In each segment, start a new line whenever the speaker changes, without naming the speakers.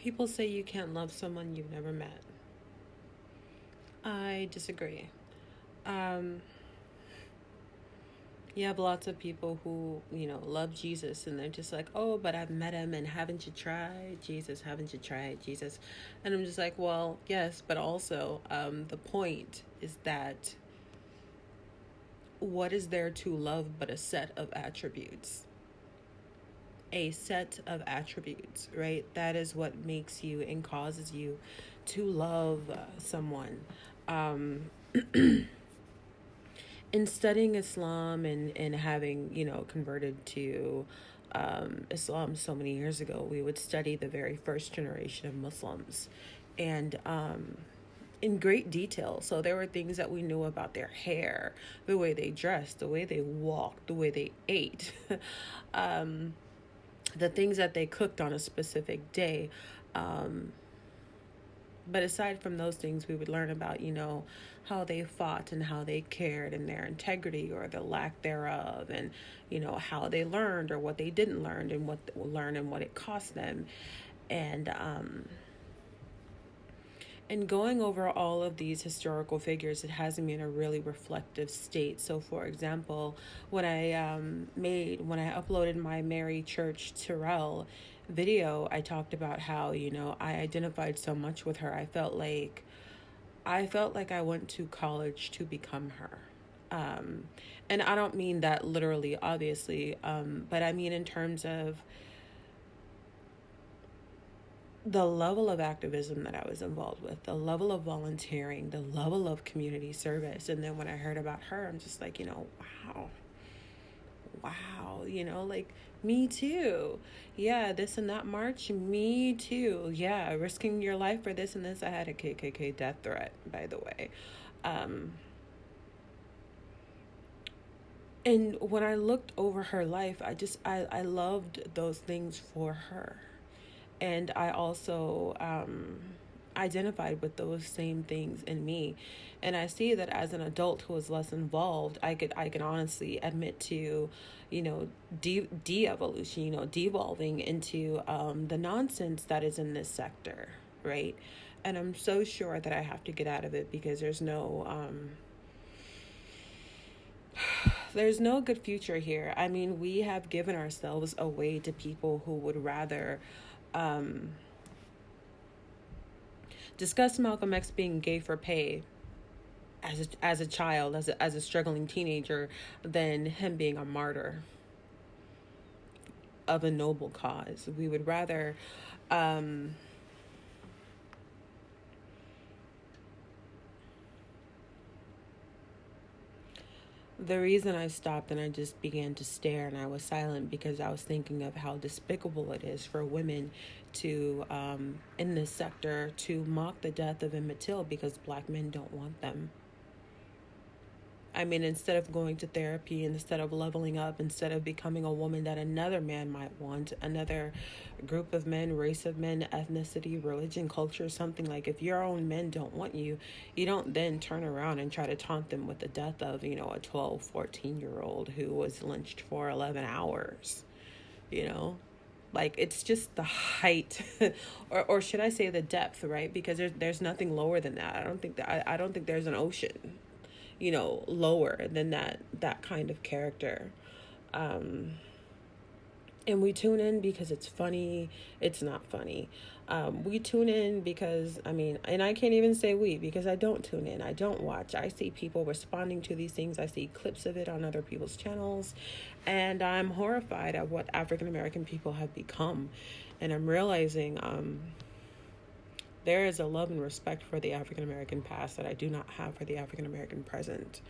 People say you can't love someone you've never met. I disagree. Um, you have lots of people who, love Jesus and they're just like, oh, but I've met him and haven't you tried Jesus? Haven't you tried Jesus? And I'm just like, well, yes, but also the point is that what is there to love but a set of attributes? A set of attributes, right? That is what makes you and causes you to love someone. Um, in studying Islam and having, converted to Islam so many years ago, we would study the very first generation of Muslims. And in great detail. So there were things that we knew about their hair, the way they dressed, the way they walked, the way they ate, um, the things that they cooked on a specific day. Um, but aside from those things, we would learn about, how they fought and how they cared and their integrity or the lack thereof, and, how they learned or what they didn't learn and what it cost them. And, and going over all of these historical figures, it has me in a really reflective state. So, for example, when I uploaded my Mary Church Terrell video, I talked about how, I identified so much with her. I felt like I went to college to become her. And I don't mean that literally, obviously, but I mean in terms of the level of activism that I was involved with, the level of volunteering, the level of community service. And then when I heard about her, I'm just like, wow, like me too. Yeah, this and that march, me too. Yeah, risking your life for this and this. I had a KKK death threat, by the way. And when I looked over her life, I loved those things for her. And I also identified with those same things in me. And I see that as an adult who is less involved, I could honestly admit to, de-evolution, devolving into the nonsense that is in this sector, right? And I'm so sure that I have to get out of it because there's no good future here. I mean, we have given ourselves away to people who would rather discuss Malcolm X being gay for pay as a child, as a struggling teenager, than him being a martyr of a noble cause. We would rather the reason I stopped and I just began to stare and I was silent because I was thinking of how despicable it is for women to, in this sector, to mock the death of Emmett Till because black men don't want them. I mean, instead of going to therapy, instead of leveling up, instead of becoming a woman that another man might want, another group of men, race of men, ethnicity, religion, culture, something, like if your own men don't want you, you don't then turn around and try to taunt them with the death of, a 12, 14-year-old who was lynched for 11 hours, Like, it's just the height, or should I say the depth, right? Because there's nothing lower than that. I don't think there's an ocean, lower than that kind of character. And we tune in because it's funny. It's not funny. We tune in because, and I can't even say we, because I don't tune in. I don't watch. I see people responding to these things. I see clips of it on other people's channels. And I'm horrified at what African American people have become. And I'm realizing there is a love and respect for the African American past that I do not have for the African American present.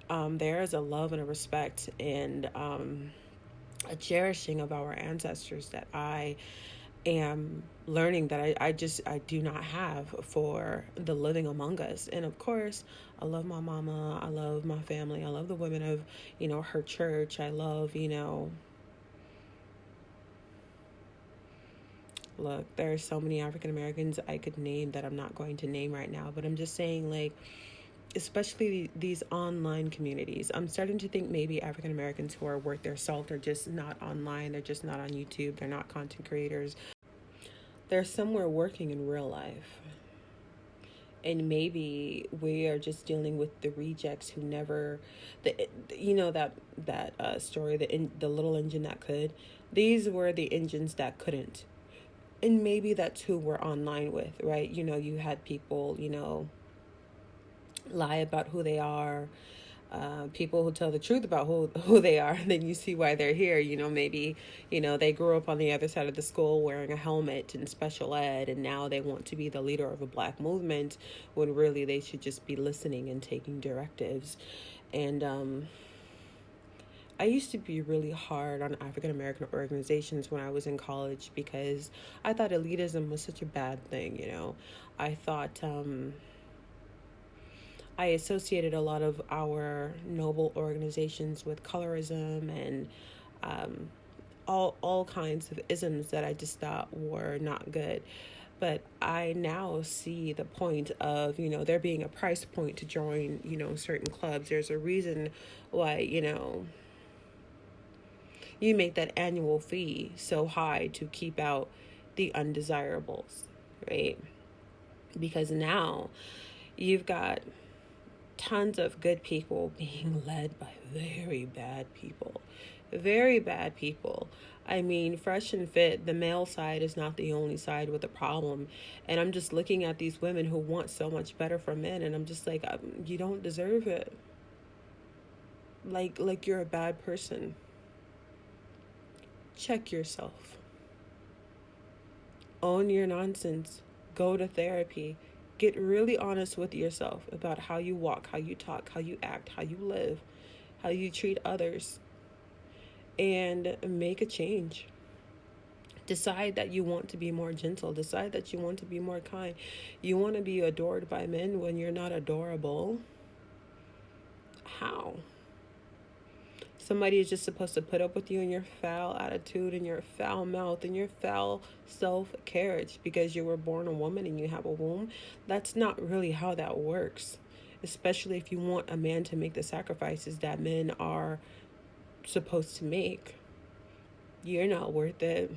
There is a love and a respect and a cherishing of our ancestors that I am learning that I do not have for the living among us. And of course, I love my mama. I love my family. I love the women of, her church. I love, look, there are so many African Americans I could name that I'm not going to name right now, but I'm just saying, like, especially these online communities, I'm starting to think maybe African Americans who are worth their salt are just not online. They're just not on YouTube. They're not content creators. they're somewhere working in real life. And maybe we are just dealing with the rejects who never, that story, the little engine that could. These were the engines that couldn't, and maybe that's who we're online with, right? You had people, lie about who they are. People who tell the truth about who they are, and then you see why they're here. Maybe, they grew up on the other side of the school wearing a helmet in special ed, and now they want to be the leader of a black movement when really they should just be listening and taking directives. And I used to be really hard on African American organizations when I was in college because I thought elitism was such a bad thing. I thought I associated a lot of our noble organizations with colorism and all kinds of isms that I just thought were not good. But I now see the point of, there being a price point to join, certain clubs. There's a reason why, you make that annual fee so high to keep out the undesirables, right? Because now you've got tons of good people being led by very bad people. Very bad people. I mean, fresh and fit, the male side is not the only side with a problem. And I'm just looking at these women who want so much better for men, and I'm just like, you don't deserve it. Like you're a bad person. Check yourself. Own your nonsense. Go to therapy. Get really honest with yourself about how you walk, how you talk, how you act, how you live, how you treat others, and make a change. Decide that you want to be more gentle. Decide that you want to be more kind. You want to be adored by men when you're not adorable. How? Somebody is just supposed to put up with you and your foul attitude and your foul mouth and your foul self-carriage because you were born a woman and you have a womb. That's not really how that works, especially if you want a man to make the sacrifices that men are supposed to make. You're not worth it.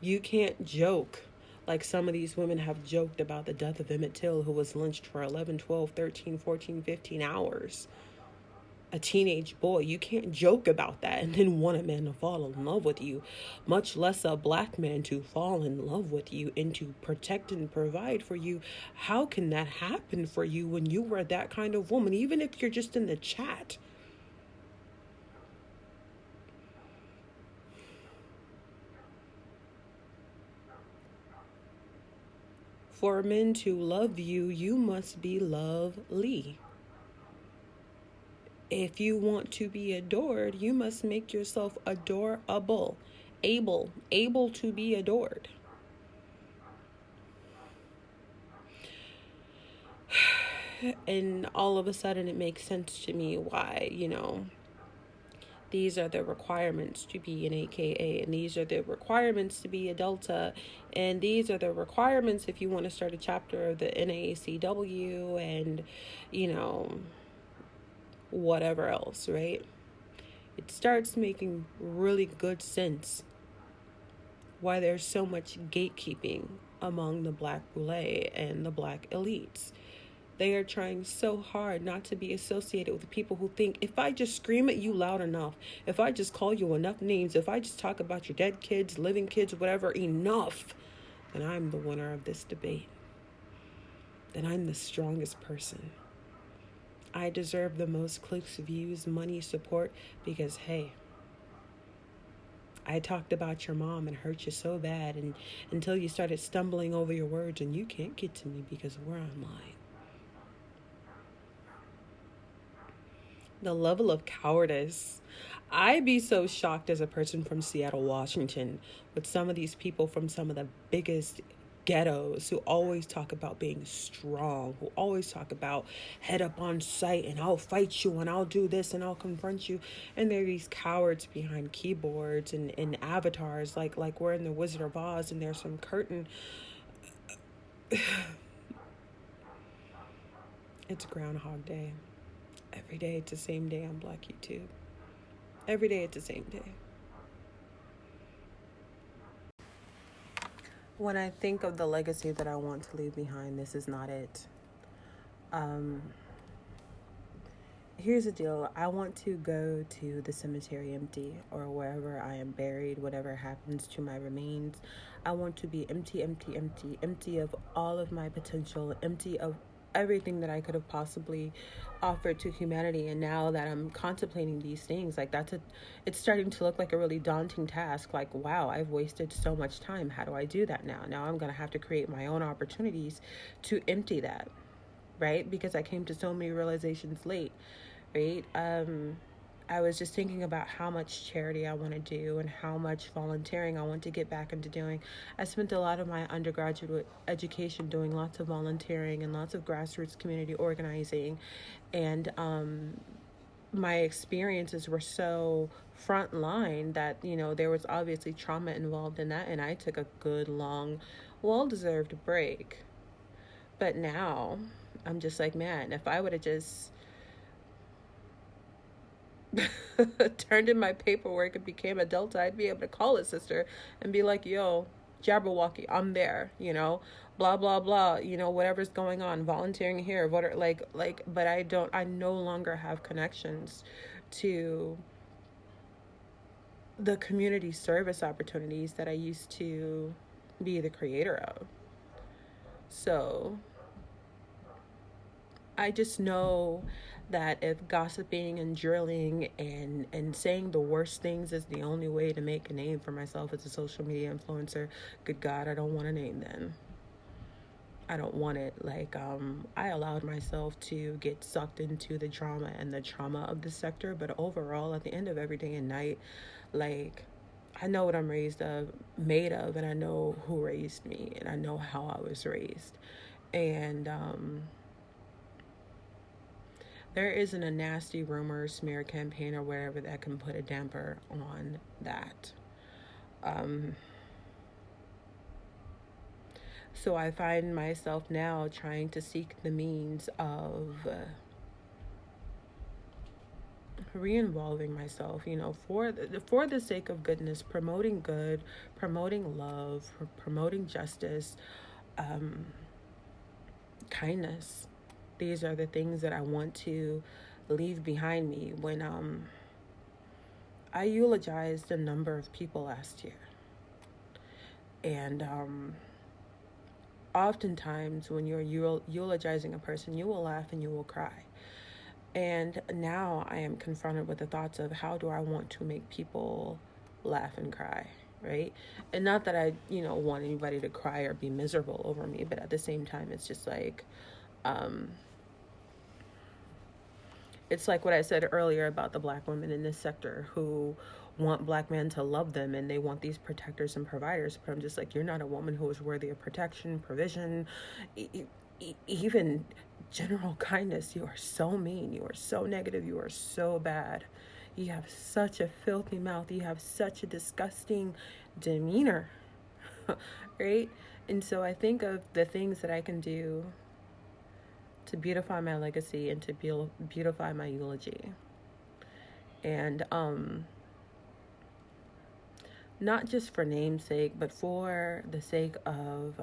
You can't joke like some of these women have joked about the death of Emmett Till, who was lynched for 11, 12, 13, 14, 15 hours. A teenage boy. You can't joke about that and then want a man to fall in love with you, much less a black man to fall in love with you and to protect and provide for you. How can that happen for you when you were that kind of woman, even if you're just in the chat? For men to love you, you must be lovely. If you want to be adored, you must make yourself adorable, able to be adored. And all of a sudden it makes sense to me why, these are the requirements to be an AKA, and these are the requirements to be a Delta, and these are the requirements if you want to start a chapter of the NAACW and, whatever else, right? It starts making really good sense why there's so much gatekeeping among the black boule and the black elites. They are trying so hard not to be associated with people who think, if I just scream at you loud enough, if I just call you enough names, if I just talk about your dead kids, living kids, whatever, enough, then I'm the winner of this debate. Then I'm the strongest person. I deserve the most clicks, views, money, support, because, hey, I talked about your mom and hurt you so bad and until you started stumbling over your words, and you can't get to me because we're online. The level of cowardice. I'd be so shocked as a person from Seattle, Washington, with some of these people from some of the biggest ghettos who always talk about being strong, who always talk about head up on sight and I'll fight you and I'll do this and I'll confront you. And they're these cowards behind keyboards and avatars like we're in the Wizard of Oz and there's some curtain. It's Groundhog Day. Every day it's the same day on Black YouTube. Every day it's the same day. When I think of the legacy that I want to leave behind, this is not it. Um, Here's the deal. I want to go to the cemetery empty, or wherever I am buried, whatever happens to my remains. I want to be empty, empty, empty, empty of all of my potential, empty of everything that I could have possibly offered to humanity. And now that I'm contemplating these things, like it's starting to look like a really daunting task. Like, wow, I've wasted so much time. How do I do that now? Now I'm going to have to create my own opportunities to empty that, right? Because I came to so many realizations late, right? I was just thinking about how much charity I want to do and how much volunteering I want to get back into doing. I spent a lot of my undergraduate education doing lots of volunteering and lots of grassroots community organizing, and my experiences were so frontline that, you know, there was obviously trauma involved in that, and I took a good, long, well-deserved break. But now I'm just like, man, if I would have just turned in my paperwork and became a Delta, I'd be able to call a sister and be like, yo, Jabberwocky, I'm there, you know, blah, blah, blah, you know, whatever's going on, volunteering here, voter, but I no longer have connections to the community service opportunities that I used to be the creator of. So I just know that if gossiping and drilling and saying the worst things is the only way to make a name for myself as a social media influencer, good God, I don't want a name then. I don't want it. I allowed myself to get sucked into the drama and the trauma of the sector, but overall, at the end of every day and night, like, I know what I'm made of, and I know who raised me, and I know how I was raised. And, there isn't a nasty rumor, smear campaign, or whatever that can put a damper on that. So I find myself now trying to seek the means of re-involving myself, you know, for the sake of goodness, promoting good, promoting love, promoting justice, kindness. These are the things that I want to leave behind me. When I eulogized a number of people last year, and oftentimes when you're eulogizing a person, you will laugh and you will cry. And now I am confronted with the thoughts of, how do I want to make people laugh and cry, right? And not that I, you know, want anybody to cry or be miserable over me, but at the same time, it's just like, it's like what I said earlier about the Black women in this sector who want Black men to love them, and they want these protectors and providers. But I'm just like, you're not a woman who is worthy of protection, provision, even general kindness. You are so mean. You are so negative. You are so bad. You have such a filthy mouth. You have such a disgusting demeanor, right? And so I think of the things that I can do to beautify my legacy and to beautify my eulogy. And not just for namesake, but for the sake of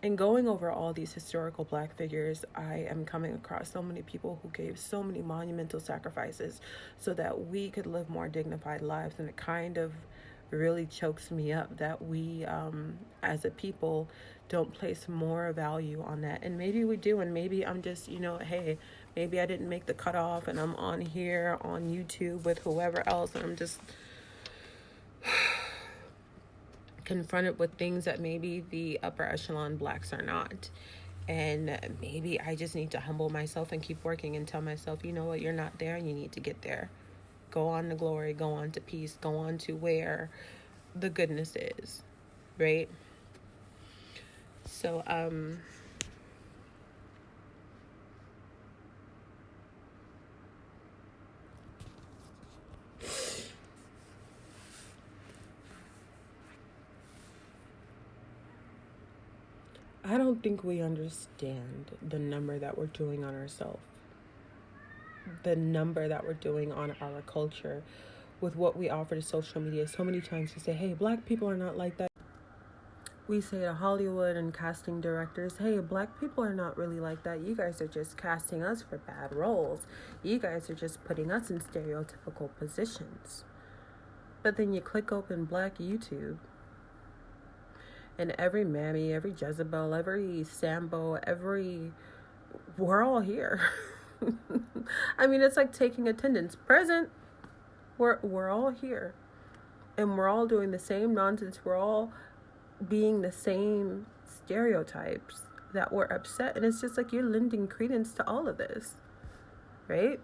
and going over all these historical Black figures, I am coming across so many people who gave so many monumental sacrifices so that we could live more dignified lives. And it kind of really chokes me up that we, as a people, don't place more value on that. And maybe we do, and maybe I'm just, you know, hey, maybe I didn't make the cutoff, and I'm on here on YouTube with whoever else, and I'm just confronted with things that maybe the upper echelon Blacks are not. And maybe I just need to humble myself and keep working and tell myself, you know what, you're not there and you need to get there. Go on to glory, go on to peace, go on to where the goodness is, right? So, I don't think we understand the number that we're doing on ourselves, the number that we're doing on our culture with what we offer to social media. So many times we say, hey, Black people are not like that. we say to Hollywood and casting directors, hey, black people are not really like that. You guys are just casting us for bad roles. You guys are just putting us in stereotypical positions. But then you click open black YouTube, and every Mammy, every Jezebel, every Sambo, we're all here. I mean, it's like taking attendance. Present. We're all here. And we're all doing the same nonsense. We're all being the same stereotypes that we're upset. And it's just like you're lending credence to all of this, right?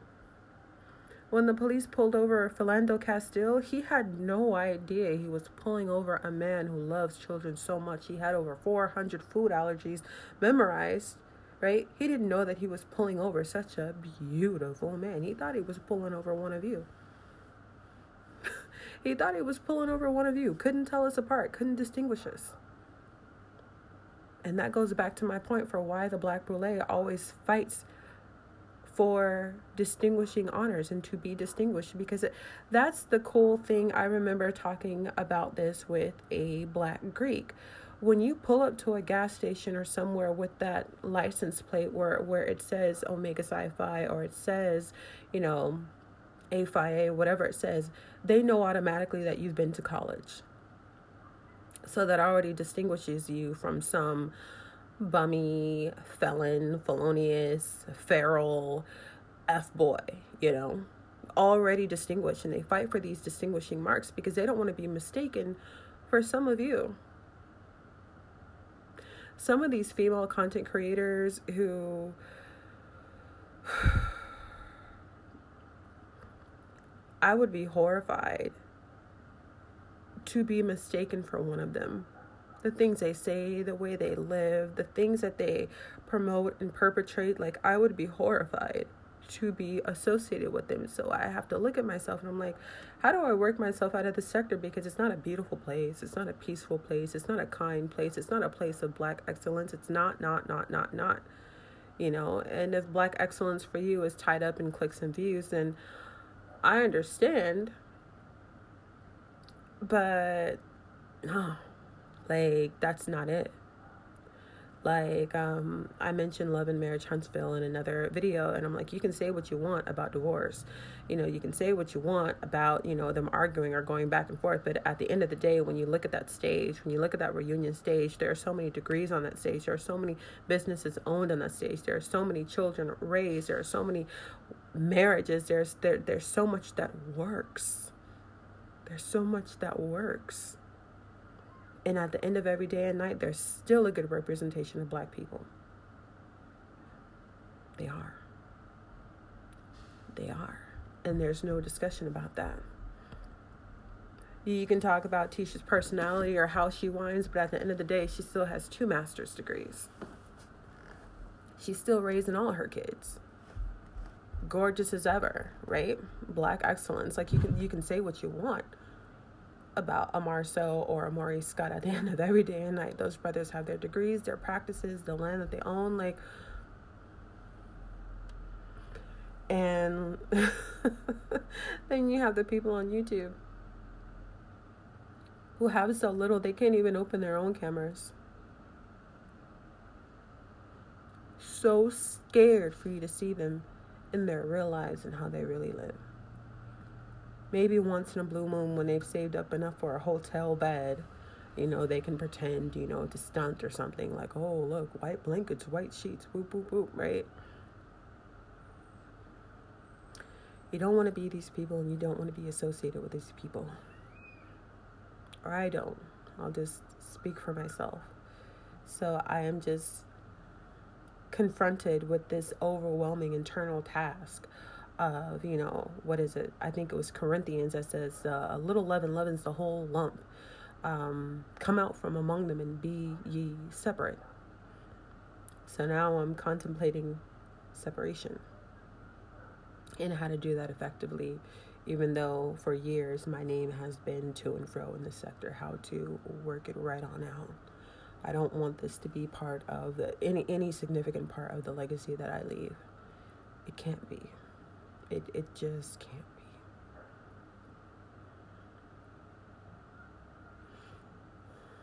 When the police pulled over Philando Castile, he had no idea he was pulling over a man who loves children so much. He had over 400 food allergies memorized, right? He didn't know that he was pulling over such a beautiful man. He thought he was pulling over one of you. He thought he was pulling over one of you. Couldn't tell us apart. Couldn't distinguish us. And that goes back to my point for why the Black Brûlée always fights for distinguishing honors and to be distinguished, because that's the cool thing. I remember talking about this with a Black Greek. When you pull up to a gas station or somewhere with that license plate where it says Omega Psi Phi, or it says, A Phi A, whatever it says, they know automatically that you've been to college. So that already distinguishes you from some bummy, felon, felonious, feral, F-boy, already distinguished. And they fight for these distinguishing marks because they don't want to be mistaken for some of you. Some of these female content creators who I would be horrified to be mistaken for one of them. The things they say, the way they live, the things that they promote and perpetrate, like I would be horrified to be associated with them. So I have to look at myself and I'm like, how do I work myself out of this sector? Because it's not a beautiful place. It's not a peaceful place. It's not a kind place. It's not a place of Black excellence. It's not. And if Black excellence for you is tied up in clicks and views, then I understand. But no, that's not it. I mentioned Love and Marriage Huntsville in another video, and I'm like, you can say what you want about divorce. You can say what you want about, them arguing or going back and forth. But at the end of the day, when you look at that stage, when you look at that reunion stage, there are so many degrees on that stage. There are so many businesses owned on that stage. There are so many children raised. There are so many marriages. There's so much that works. There's so much that works. And at the end of every day and night, there's still a good representation of Black people. They are. And there's no discussion about that. You can talk about Tisha's personality or how she whines, but at the end of the day, she still has 2 master's degrees. She's still raising all her kids. Gorgeous as ever, right? Black excellence. You can say what you want about a Marceau or a Maurice Scott. At the end of every day and night, those brothers have their degrees, their practices, the land that they own, and then you have the people on YouTube who have so little they can't even open their own cameras. So scared for you to see them in their real lives and how they really live. Maybe once in a blue moon, when they've saved up enough for a hotel bed, they can pretend, to stunt or something, like, oh, look, white blankets, white sheets, whoop, whoop, whoop, right? You don't want to be these people, and you don't want to be associated with these people. Or I don't. I'll just speak for myself. So I am just confronted with this overwhelming internal task of, what is it? I think it was Corinthians that says, a little leaven leavens the whole lump. Come out from among them and be ye separate. So now I'm contemplating separation and how to do that effectively, even though for years my name has been to and fro in the sector, how to work it right on out. I don't want this to be part of any significant part of the legacy that I leave. It can't be. It just can't